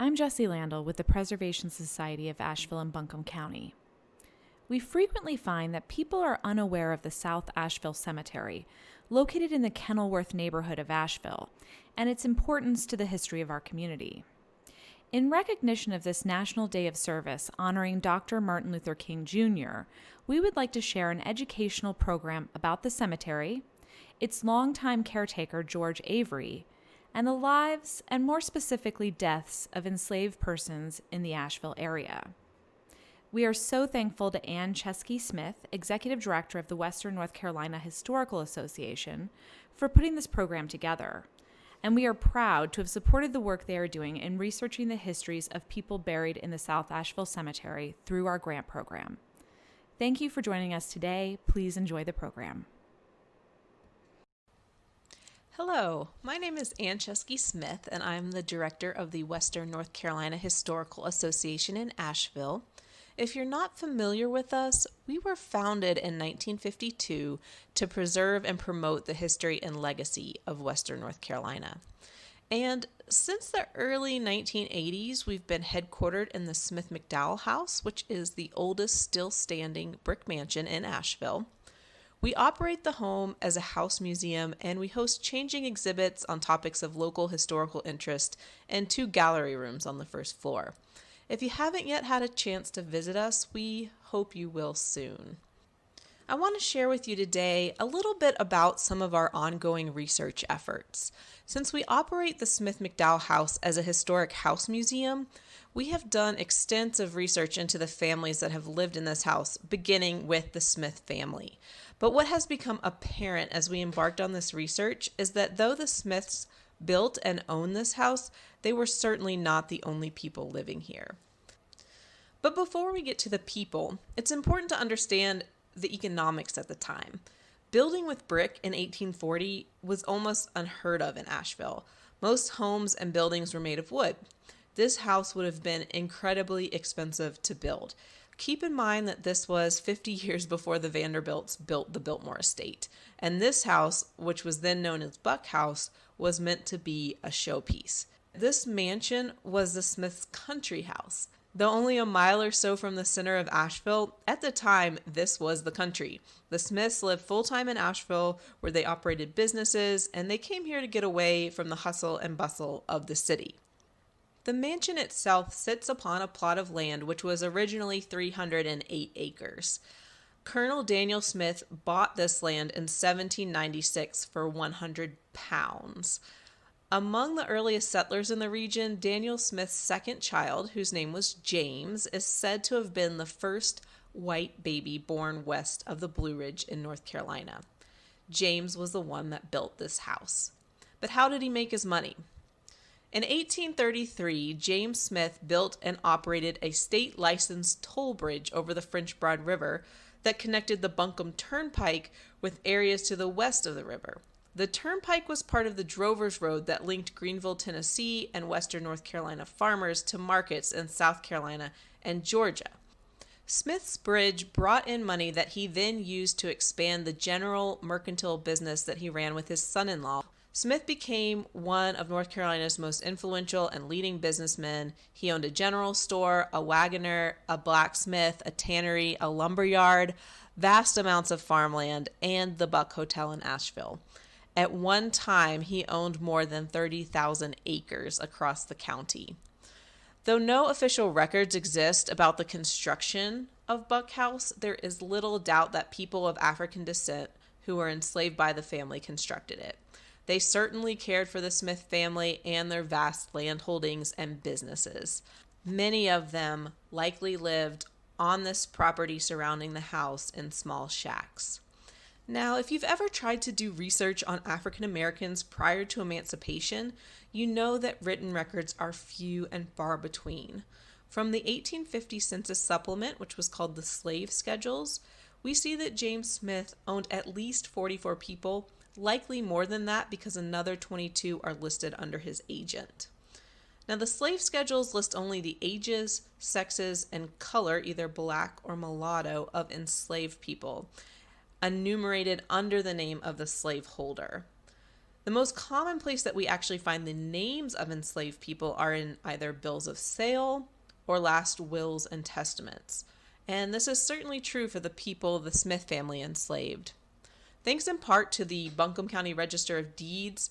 I'm Jessie Landell with the Preservation Society of Asheville and Buncombe County. We frequently find that people are unaware of the South Asheville Cemetery, located in the Kenilworth neighborhood of Asheville, and its importance to the history of our community. In recognition of this National Day of Service honoring Dr. Martin Luther King Jr., we would like to share an educational program about the cemetery, its longtime caretaker, George Avery, and the lives, and more specifically deaths, of enslaved persons in the Asheville area. We are so thankful to Ann Chesky Smith, Executive Director of the Western North Carolina Historical Association, for putting this program together. And we are proud to have supported the work they are doing in researching the histories of people buried in the South Asheville Cemetery through our grant program. Thank you for joining us today. Please enjoy the program. Hello, my name is Ann Chesky Smith, and I'm the director of the Western North Carolina Historical Association in Asheville. If you're not familiar with us, we were founded in 1952 to preserve and promote the history and legacy of Western North Carolina. And since the early 1980s, we've been headquartered in the Smith McDowell House, which is the oldest still standing brick mansion in Asheville. We operate the home as a house museum, and we host changing exhibits on topics of local historical interest and 2 gallery rooms on the first floor. If you haven't yet had a chance to visit us, we hope you will soon. I want to share with you today a little bit about some of our ongoing research efforts. Since we operate the Smith McDowell House as a historic house museum, we have done extensive research into the families that have lived in this house, beginning with the Smith family. But what has become apparent as we embarked on this research is that though the Smiths built and owned this house, they were certainly not the only people living here. But before we get to the people, it's important to understand the economics at the time. Building with brick in 1840 was almost unheard of in Asheville. Most homes and buildings were made of wood. This house would have been incredibly expensive to build. Keep in mind that this was 50 years before the Vanderbilts built the Biltmore estate, and this house, which was then known as Buck House, was meant to be a showpiece. This mansion was the Smiths' country house. Though only a mile or so from the center of Asheville, at the time, this was the country. The Smiths lived full-time in Asheville, where they operated businesses, and they came here to get away from the hustle and bustle of the city. The mansion itself sits upon a plot of land which was originally 308 acres. Colonel Daniel Smith bought this land in 1796 for 100 pounds. Among the earliest settlers in the region, Daniel Smith's second child, whose name was James, is said to have been the first white baby born west of the Blue Ridge in North Carolina. James was the one that built this house. But how did he make his money? In 1833, James Smith built and operated a state-licensed toll bridge over the French Broad River that connected the Buncombe Turnpike with areas to the west of the river. The turnpike was part of the Drovers Road that linked Greenville, Tennessee, and Western North Carolina farmers to markets in South Carolina and Georgia. Smith's bridge brought in money that he then used to expand the general mercantile business that he ran with his son-in-law. Smith became one of North Carolina's most influential and leading businessmen. He owned a general store, a wagoner, a blacksmith, a tannery, a lumber yard, vast amounts of farmland, and the Buck Hotel in Asheville. At one time, he owned more than 30,000 acres across the county. Though no official records exist about the construction of Buck House, there is little doubt that people of African descent who were enslaved by the family constructed it. They certainly cared for the Smith family and their vast land holdings and businesses. Many of them likely lived on this property surrounding the house in small shacks. Now, if you've ever tried to do research on African Americans prior to emancipation, you know that written records are few and far between. From the 1850 census supplement, which was called the Slave Schedules, we see that James Smith owned at least 44 people, likely more than that because another 22 are listed under his agent. Now, the slave schedules list only the ages, sexes, and color, either black or mulatto, of enslaved people, enumerated under the name of the slaveholder. The most common place that we actually find the names of enslaved people are in either bills of sale or last wills and testaments. And this is certainly true for the people the Smith family enslaved. Thanks in part to the Buncombe County Register of Deeds,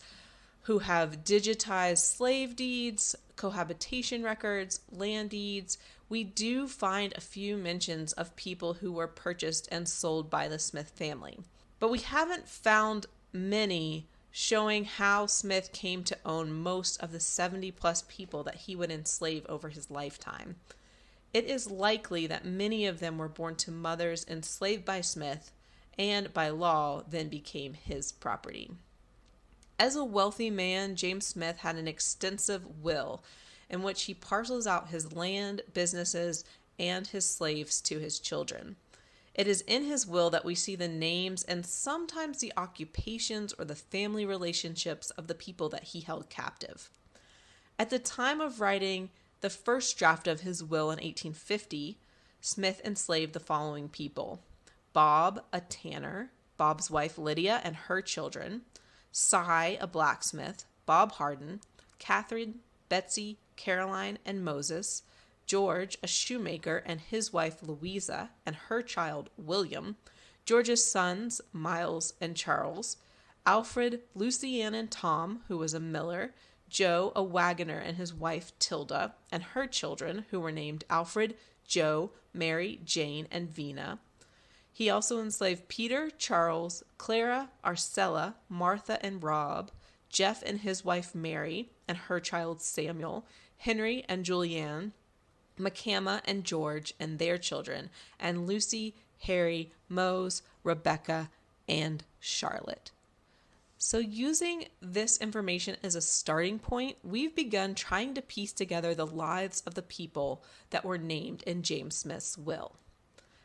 who have digitized slave deeds, cohabitation records, land deeds, we do find a few mentions of people who were purchased and sold by the Smith family. But we haven't found many showing how Smith came to own most of the 70 plus people that he would enslave over his lifetime. It is likely that many of them were born to mothers enslaved by Smith and by law then became his property. As a wealthy man, James Smith had an extensive will in which he parcels out his land, businesses, and his slaves to his children. It is in his will that we see the names and sometimes the occupations or the family relationships of the people that he held captive. At the time of writing the first draft of his will in 1850, Smith enslaved the following people: Bob, a tanner, Bob's wife Lydia and her children, Cy, a blacksmith, Bob Harden, Catherine, Betsy, Caroline, and Moses, George, a shoemaker, and his wife Louisa and her child William, George's sons Miles and Charles, Alfred, Lucianne, and Tom, who was a miller, Joe, a wagoner, and his wife Tilda, and her children, who were named Alfred, Joe, Mary, Jane, and Vina. He also enslaved Peter, Charles, Clara, Arcella, Martha, and Rob, Jeff and his wife Mary, and her child Samuel, Henry and Julianne, McCama and George and their children, and Lucy, Harry, Mose, Rebecca, and Charlotte. So using this information as a starting point, we've begun trying to piece together the lives of the people that were named in James Smith's will.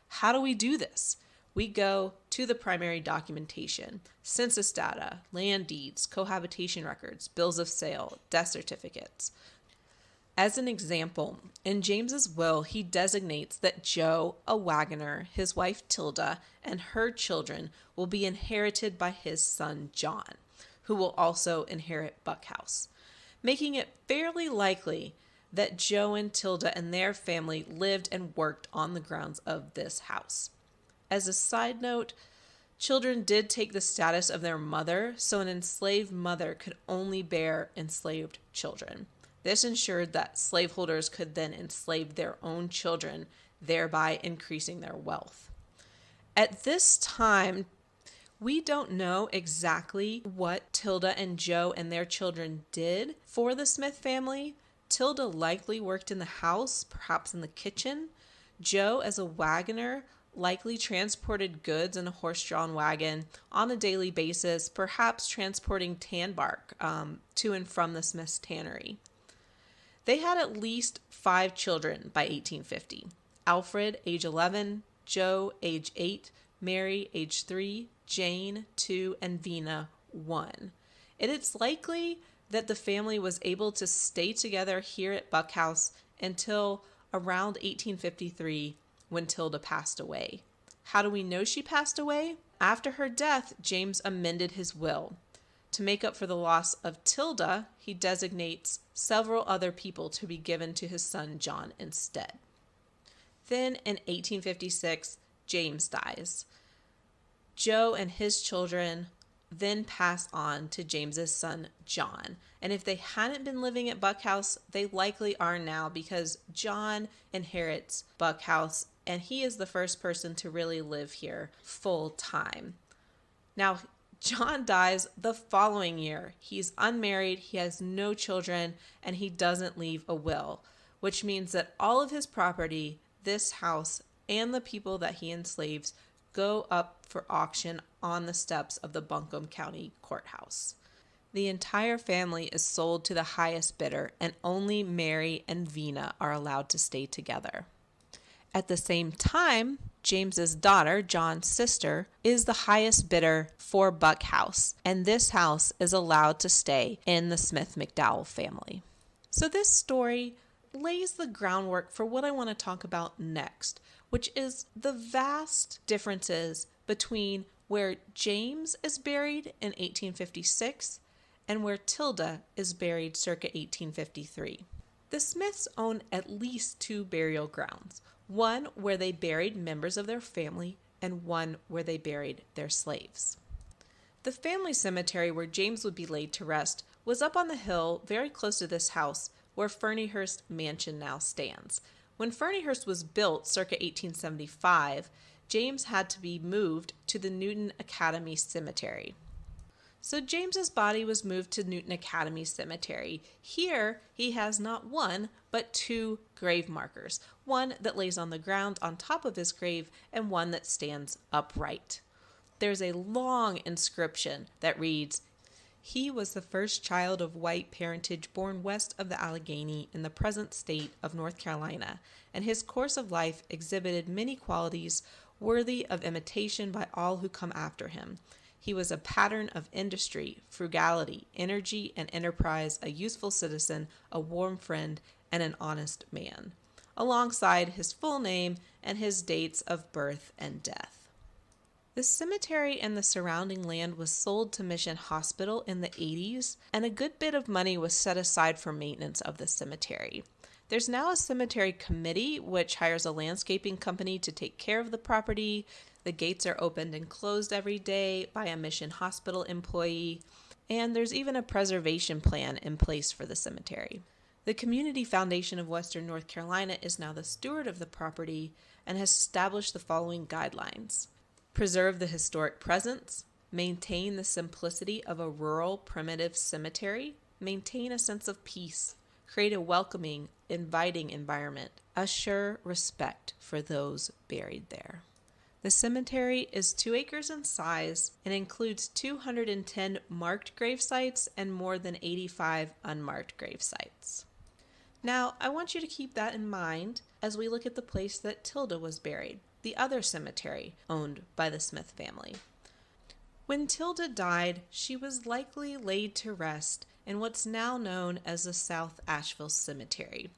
How do we do this? We go to the primary documentation, census data, land deeds, cohabitation records, bills of sale, death certificates. As an example, in James's will, he designates that Joe, a wagoner, his wife Tilda, and her children will be inherited by his son John, who will also inherit Buckhouse, making it fairly likely that Joe and Tilda and their family lived and worked on the grounds of this house. As a side note, children did take the status of their mother, so an enslaved mother could only bear enslaved children. This ensured that slaveholders could then enslave their own children, thereby increasing their wealth. At this time, we don't know exactly what Tilda and Joe and their children did for the Smith family. Tilda likely worked in the house, perhaps in the kitchen. Joe, as a wagoner, likely transported goods in a horse-drawn wagon on a daily basis, perhaps transporting tan bark to and from the Smith's tannery. They had at least 5 children by 1850. Alfred, age 11, Joe, age 8, Mary, age 3, Jane, 2, and Vina, 1. It is likely that the family was able to stay together here at Buckhouse until around 1853 when Tilda passed away. How do we know she passed away? After her death, James amended his will. To make up for the loss of Tilda, he designates several other people to be given to his son John instead. Then in 1856, James dies. Joe and his children then pass on to James's son John. And if they hadn't been living at Buckhouse, they likely are now, because John inherits Buckhouse and he is the first person to really live here full time. Now, John dies the following year. He's unmarried, he has no children, and he doesn't leave a will, which means that all of his property, this house, and the people that he enslaves go up for auction on the steps of the Buncombe County Courthouse. The entire family is sold to the highest bidder, and only Mary and Vina are allowed to stay together. At the same time, James's daughter, John's sister, is the highest bidder for Buckhouse, and this house is allowed to stay in the Smith-McDowell family. So this story lays the groundwork for what I want to talk about next, which is the vast differences between where James is buried in 1856 and where Tilda is buried circa 1853. The Smiths own at least 2 burial grounds, one where they buried members of their family and one where they buried their slaves. The family cemetery where James would be laid to rest was up on the hill very close to this house where Fernyhurst Mansion now stands. When Fernyhurst was built circa 1875, James had to be moved to the Newton Academy Cemetery. So James's body was moved to Newton Academy Cemetery. Here, he has not one, but 2 grave markers, one that lays on the ground on top of his grave and one that stands upright. There's a long inscription that reads, "He was the first child of white parentage born west of the Allegheny in the present state of North Carolina, and his course of life exhibited many qualities worthy of imitation by all who come after him. He was a pattern of industry, frugality, energy, and enterprise, a useful citizen, a warm friend, and an honest man," alongside his full name and his dates of birth and death. The cemetery and the surrounding land was sold to Mission Hospital in the 80s, and a good bit of money was set aside for maintenance of the cemetery. There's now a cemetery committee which hires a landscaping company to take care of the property. The gates are opened and closed every day by a Mission Hospital employee, and there's even a preservation plan in place for the cemetery. The Community Foundation of Western North Carolina is now the steward of the property and has established the following guidelines: preserve the historic presence, maintain the simplicity of a rural primitive cemetery, maintain a sense of peace, create a welcoming, inviting environment, assure respect for those buried there. The cemetery is 2 acres in size and includes 210 marked grave sites and more than 85 unmarked grave sites. Now, I want you to keep that in mind as we look at the place that Tilda was buried, the other cemetery owned by the Smith family. When Tilda died, she was likely laid to rest in what's now known as the South Asheville Cemetery.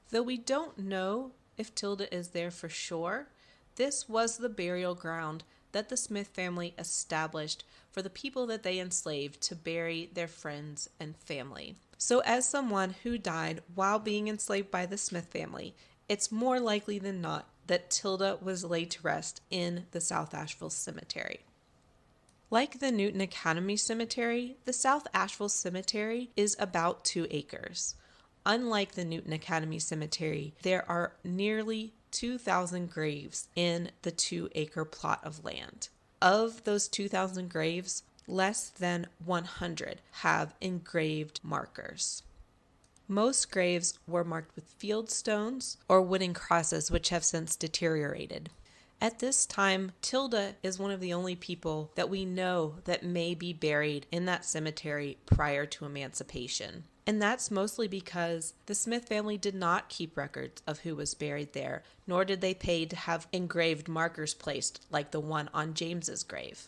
Though we don't know if Tilda is there for sure, this was the burial ground that the Smith family established for the people that they enslaved to bury their friends and family. So as someone who died while being enslaved by the Smith family, it's more likely than not that Tilda was laid to rest in the South Asheville Cemetery. Like the Newton Academy Cemetery, the South Asheville Cemetery is about 2 acres. Unlike the Newton Academy Cemetery, there are nearly 2,000 graves in the 2-acre plot of land. Of those 2,000 graves, less than 100 have engraved markers. Most graves were marked with field stones or wooden crosses, which have since deteriorated. At this time, Tilda is one of the only people that we know that may be buried in that cemetery prior to emancipation. And that's mostly because the Smith family did not keep records of who was buried there, nor did they pay to have engraved markers placed like the one on James's grave.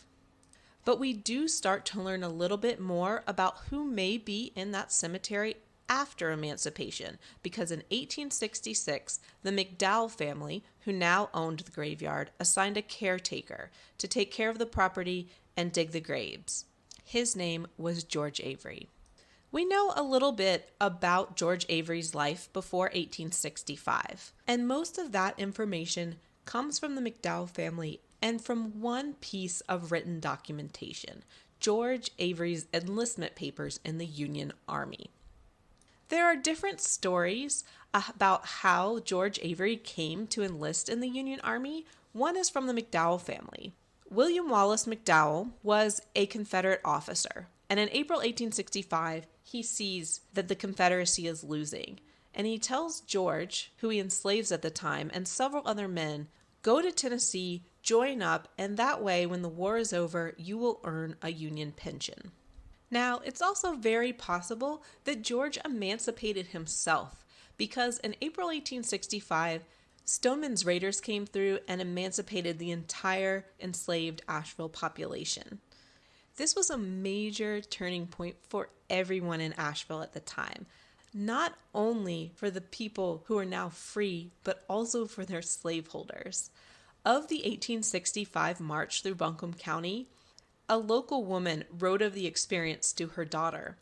But we do start to learn a little bit more about who may be in that cemetery after emancipation, because in 1866, the McDowell family, who now owned the graveyard, assigned a caretaker to take care of the property and dig the graves. His name was George Avery. We know a little bit about George Avery's life before 1865, and most of that information comes from the McDowell family and from one piece of written documentation, George Avery's enlistment papers in the Union Army. There are different stories about how George Avery came to enlist in the Union Army. One is from the McDowell family. William Wallace McDowell was a Confederate officer, and in April 1865, he sees that the Confederacy is losing, and he tells George, who he enslaves at the time, and several other men, go to Tennessee, join up, and that way, when the war is over, you will earn a Union pension. Now, it's also very possible that George emancipated himself, because in April 1865, Stoneman's raiders came through and emancipated the entire enslaved Asheville population. This was a major turning point for everyone in Asheville at the time, not only for the people who are now free, but also for their slaveholders. Of the 1865 march through Buncombe County, A local woman wrote of the experience to her daughter.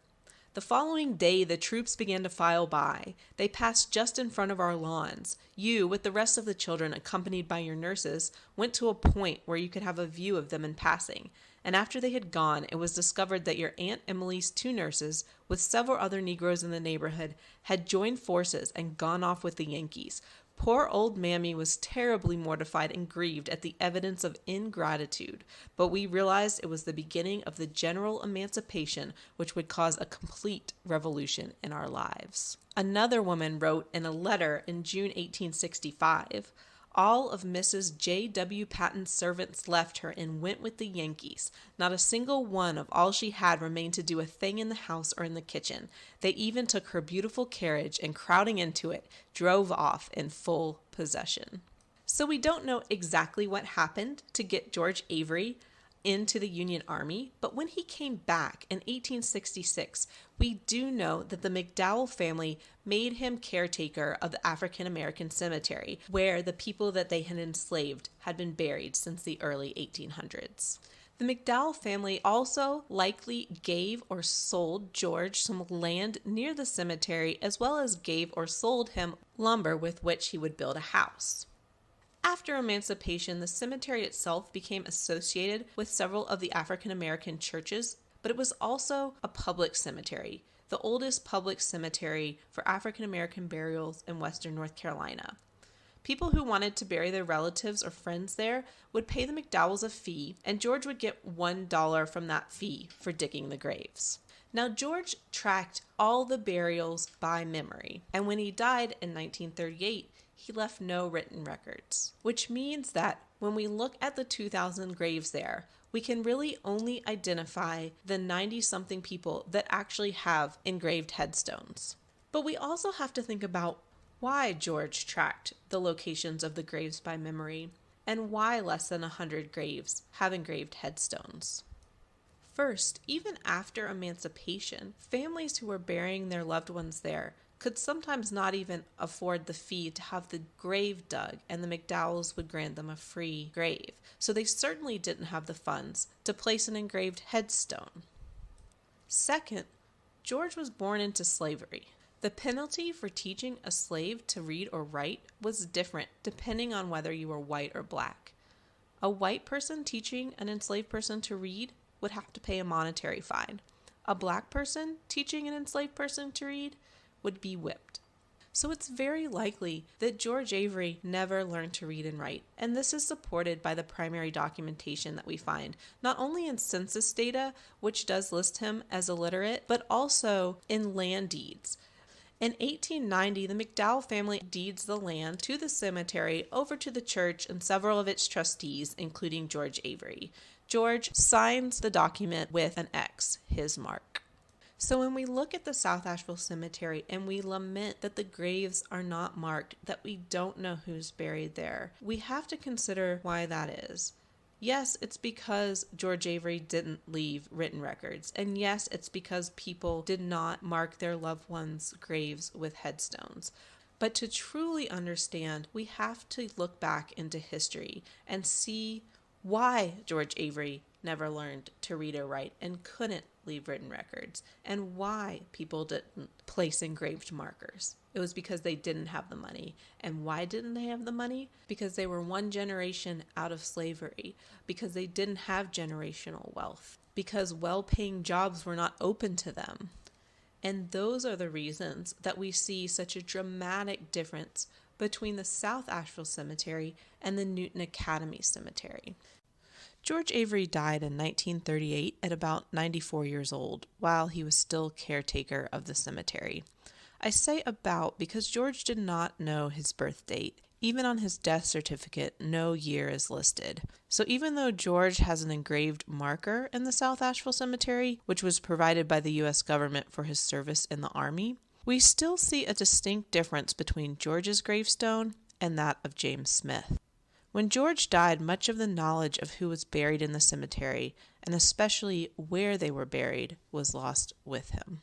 The following day, the troops began to file by. They passed just in front of our lawns. You, with the rest of the children, accompanied by your nurses, went to a point where you could have a view of them in passing. And after they had gone, it was discovered that your Aunt Emily's 2 nurses, with several other Negroes in the neighborhood, had joined forces and gone off with the Yankees. Poor old Mammy was terribly mortified and grieved at the evidence of ingratitude, but we realized it was the beginning of the general emancipation which would cause a complete revolution in our lives. Another woman wrote in a letter in June 1865, all of Mrs. J.W. Patton's servants left her and went with the Yankees. Not a single one of all she had remained to do a thing in the house or in the kitchen. They even took her beautiful carriage and, crowding into it, drove off in full possession. So we don't know exactly what happened to get George Avery into the Union Army, but when he came back in 1866, we do know that the McDowell family made him caretaker of the African American cemetery, where the people that they had enslaved had been buried since the early 1800s. The McDowell family also likely gave or sold George some land near the cemetery, as well as gave or sold him lumber with which he would build a house. After emancipation, the cemetery itself became associated with several of the African American churches, but it was also a public cemetery, the oldest public cemetery for African American burials in western North Carolina. People who wanted to bury their relatives or friends there would pay the McDowells a fee, and George would get $1 from that fee for digging the graves. Now, George tracked all the burials by memory, and when he died in 1938, he left no written records, which means that when we look at the 2,000 graves there, we can really only identify the 90-something people that actually have engraved headstones. But we also have to think about why George tracked the locations of the graves by memory, and why less than 100 graves have engraved headstones. First, even after emancipation, families who were burying their loved ones there could sometimes not even afford the fee to have the grave dug, and the McDowells would grant them a free grave. So they certainly didn't have the funds to place an engraved headstone. Second, George was born into slavery. The penalty for teaching a slave to read or write was different depending on whether you were white or black. A white person teaching an enslaved person to read would have to pay a monetary fine. A black person teaching an enslaved person to read would be whipped. So it's very likely that George Avery never learned to read and write, and this is supported by the primary documentation that we find, not only in census data, which does list him as illiterate, but also in land deeds. In 1890, the McDowell family deeds the land to the cemetery over to the church and several of its trustees, including George Avery. George signs the document with an X, his mark. So when we look at the South Asheville Cemetery and we lament that the graves are not marked, that we don't know who's buried there, we have to consider why that is. Yes, it's because George Avery didn't leave written records. And yes, it's because people did not mark their loved ones' graves with headstones. But to truly understand, we have to look back into history and see why George Avery never learned to read or write and couldn't leave written records, and why people didn't place engraved markers. It was because they didn't have the money. And why didn't they have the money? Because they were one generation out of slavery, because they didn't have generational wealth, because well-paying jobs were not open to them. And those are the reasons that we see such a dramatic difference between the South Asheville Cemetery and the Newton Academy Cemetery. George Avery died in 1938 at about 94 years old, while he was still caretaker of the cemetery. I say about because George did not know his birth date. Even on his death certificate, no year is listed. So even though George has an engraved marker in the South Asheville Cemetery, which was provided by the U.S. government for his service in the Army, we still see a distinct difference between George's gravestone and that of James Smith. When George died, much of the knowledge of who was buried in the cemetery, and especially where they were buried, was lost with him.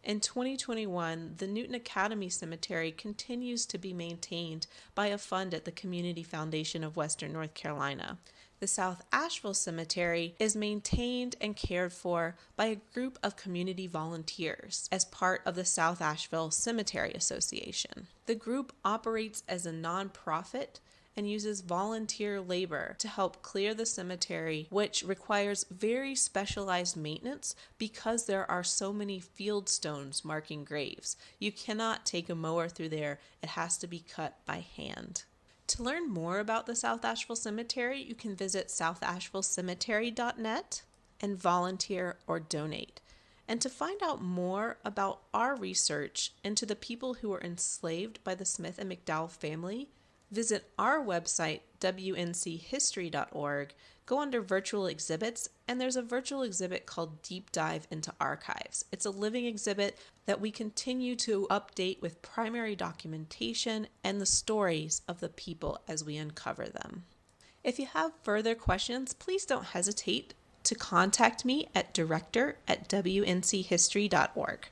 In 2021, the Newton Academy Cemetery continues to be maintained by a fund at the Community Foundation of Western North Carolina. The South Asheville Cemetery is maintained and cared for by a group of community volunteers as part of the South Asheville Cemetery Association. The group operates as a nonprofit and uses volunteer labor to help clear the cemetery, which requires very specialized maintenance because there are so many field stones marking graves. You cannot take a mower through there. It has to be cut by hand. To learn more about the South Asheville Cemetery, you can visit southashevillecemetery.net and volunteer or donate. And to find out more about our research into the people who were enslaved by the Smith and McDowell family, visit our website, wnchistory.org, go under virtual exhibits, and there's a virtual exhibit called Deep Dive into Archives. It's a living exhibit that we continue to update with primary documentation and the stories of the people as we uncover them. If you have further questions, please don't hesitate to contact me at director@wnchistory.org.